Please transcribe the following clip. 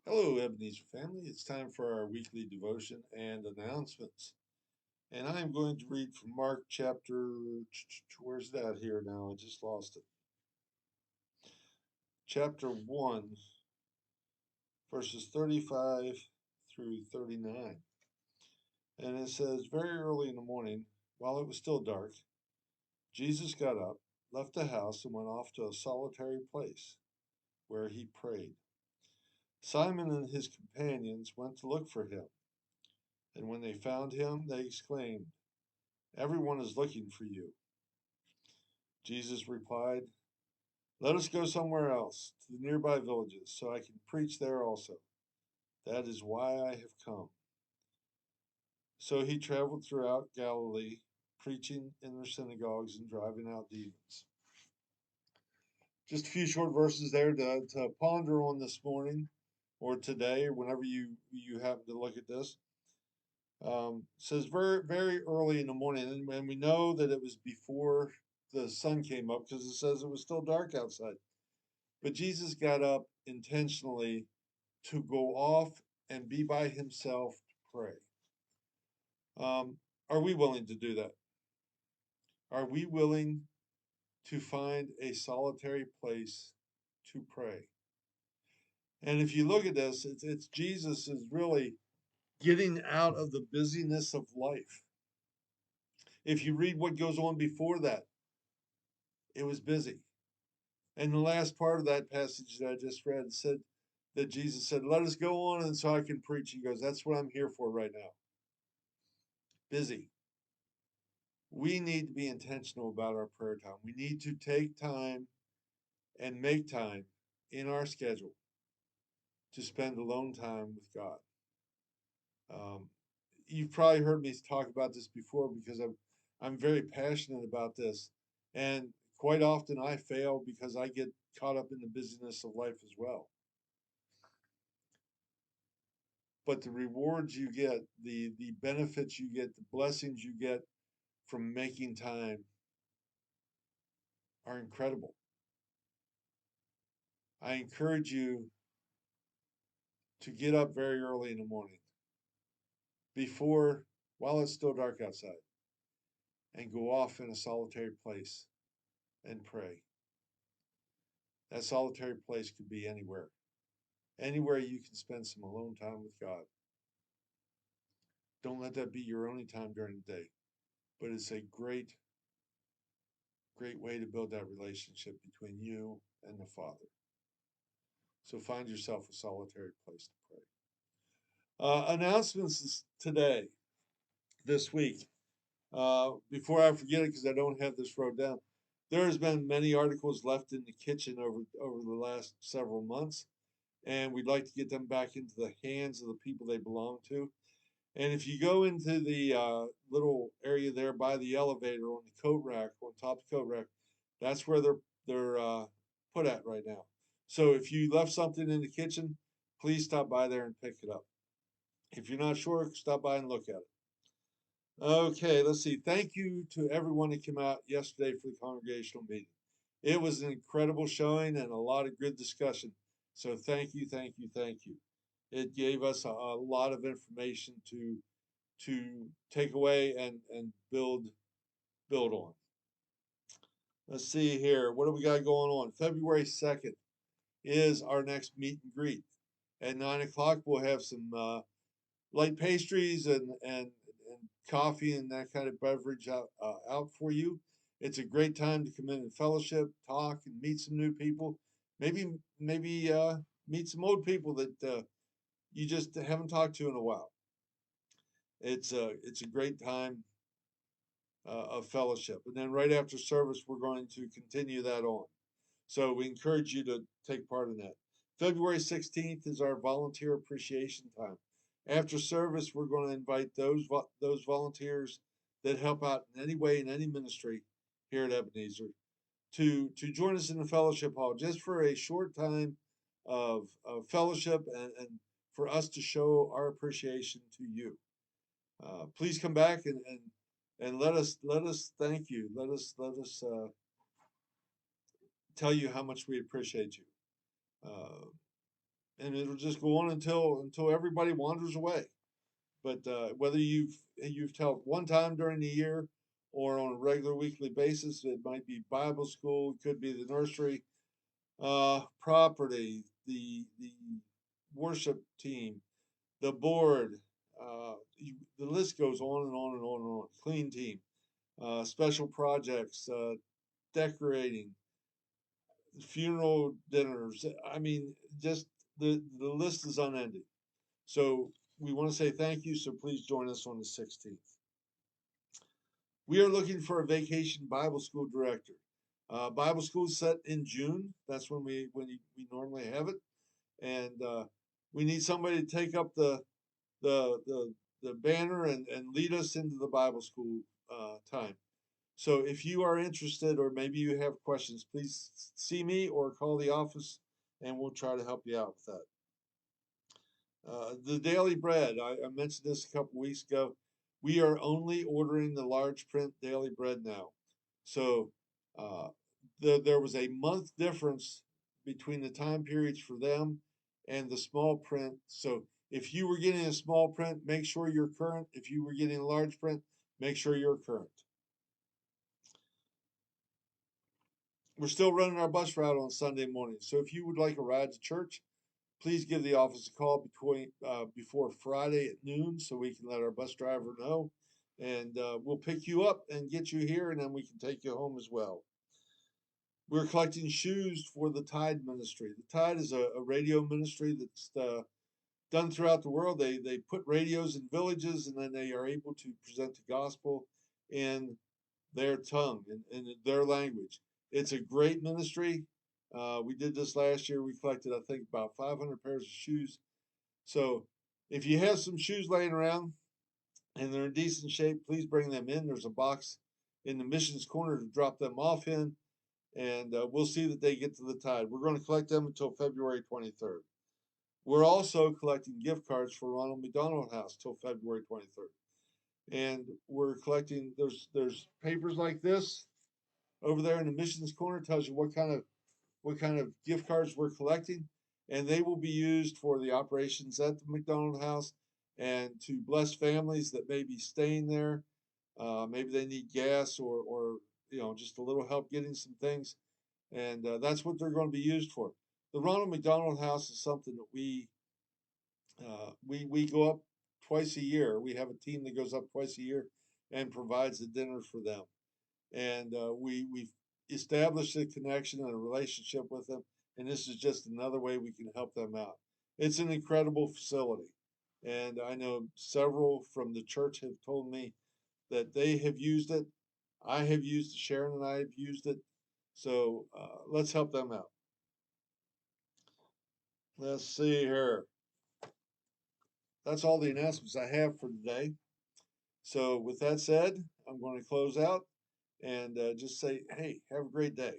Hello, Ebenezer family. It's time for our weekly devotion and announcements. And I'm going to read from Mark chapter, where's that here now? I just lost it. Chapter 1, verses 35 through 39. And it says, very early in the morning, while it was still dark, Jesus got up, left the house, and went off to a solitary place where he prayed. Simon and his companions went to look for him. And when they found him, they exclaimed, everyone is looking for you. Jesus replied, let us go somewhere else, to the nearby villages, so I can preach there also. That is why I have come. So he traveled throughout Galilee, preaching in their synagogues and driving out demons. Just a few short verses there to ponder on this morning or today, or whenever you happen to look at this. Says very early in the morning, and we know that it was before the sun came up because it says it was still dark outside. But Jesus got up intentionally to go off and be by himself to pray. Are we willing to do that? Are we willing to find a solitary place to pray? And if you look at this, it's Jesus is really getting out of the busyness of life. If you read what goes on before that, it was busy. And the last part of that passage that I just read said that Jesus said, let us go on and so I can preach. He goes, that's what I'm here for right now. Busy. We need to be intentional about our prayer time. We need to take time and make time in our schedule to spend alone time with God. Um, you've probably heard me talk about this before because I'm very passionate about this, and quite often I fail because I get caught up in the busyness of life as well. But the rewards you get, the benefits you get, the blessings you get from making time are incredible. I encourage you to get up very early in the morning before, while it's still dark outside, and go off in a solitary place and pray. That solitary place could be anywhere, anywhere you can spend some alone time with God. Don't let that be your only time during the day, but it's a great way to build that relationship between you and the Father. So find yourself a solitary place to pray. Announcements today, this week. Before I forget it, because I don't have this wrote down, there has been many articles left in the kitchen over the last several months, and we'd like to get them back into the hands of the people they belong to. And if you go into the little area there by the elevator on the coat rack, on top of the coat rack, that's where they're put at right now. So if you left something in the kitchen, please stop by there and pick it up. If you're not sure, stop by and look at it. Okay, let's see. Thank you to everyone that came out yesterday for the congregational meeting. It was an incredible showing and a lot of good discussion. So thank you, thank you, thank you. It gave us a lot of information to take away and build on. Let's see here. What do we got going on? February 2nd is our next meet and greet. At 9 o'clock, we'll have some light pastries and coffee and that kind of beverage out for you. It's a great time to come in and fellowship, talk, and meet some new people. Maybe meet some old people that you just haven't talked to in a while. It's a great time of fellowship. And then right after service, we're going to continue that on. So we encourage you to take part in that. February 16th is our volunteer appreciation time. After service, we're going to invite those volunteers that help out in any way in any ministry here at Ebenezer to join us in the fellowship hall just for a short time of fellowship and for us to show our appreciation to you. Please come back and let us thank you. Let us tell you how much we appreciate you. Uh, and it'll just go on until everybody wanders away. But whether you've helped one time during the year or on a regular weekly basis, it might be Bible school, it could be the nursery, property, the worship team, the board. The list goes on and on and on and on. Clean team, special projects, decorating, funeral dinners. I mean, just the list is unending. So we want to say thank you. So please join us on the 16th. We are looking for a vacation Bible school director. Bible school is set in June. That's when we normally have it, and we need somebody to take up the the the banner and lead us into the Bible school time. So if you are interested, or maybe you have questions, please see me or call the office, and we'll try to help you out with that. The daily bread, I mentioned this a couple weeks ago. We are only ordering the large print daily bread now. So uh, there was a month difference between the time periods for them and the small print. So if you were getting a small print, make sure you're current. If you were getting a large print, make sure you're current. We're still running our bus route on Sunday morning. So if you would like a ride to church, please give the office a call before Friday at noon so we can let our bus driver know. And we'll pick you up and get you here, and then we can take you home as well. We're collecting shoes for the Tide Ministry. The Tide is a radio ministry that's done throughout the world. They put radios in villages, and then they are able to present the gospel in their tongue and in their language. It's a great ministry. We did this last year. We collected, I think, about 500 pairs of shoes. So if you have some shoes laying around and they're in decent shape, please bring them in. There's a box in the missions corner to drop them off in, and we'll see that they get to the Tide. We're going to collect them until February 23rd. We're also collecting gift cards for Ronald McDonald House till February 23rd. And we're collecting, there's papers like this over there in the missions corner, tells you what kind of gift cards we're collecting, and they will be used for the operations at the McDonald House and to bless families that may be staying there. Maybe they need gas or just a little help getting some things, and that's what they're going to be used for. The Ronald McDonald House is something that we go up twice a year. We have a team that goes up twice a year and provides a dinner for them, and we've established a connection and a relationship with them, and this is just another way we can help them out. It's an incredible facility, and I know several from the church have told me that they have used it. I have used it. Sharon and I have used it. So let's help them out. Let's see here. That's all the announcements I have for today. So with that said, I'm going to close out and just say, hey, have a great day.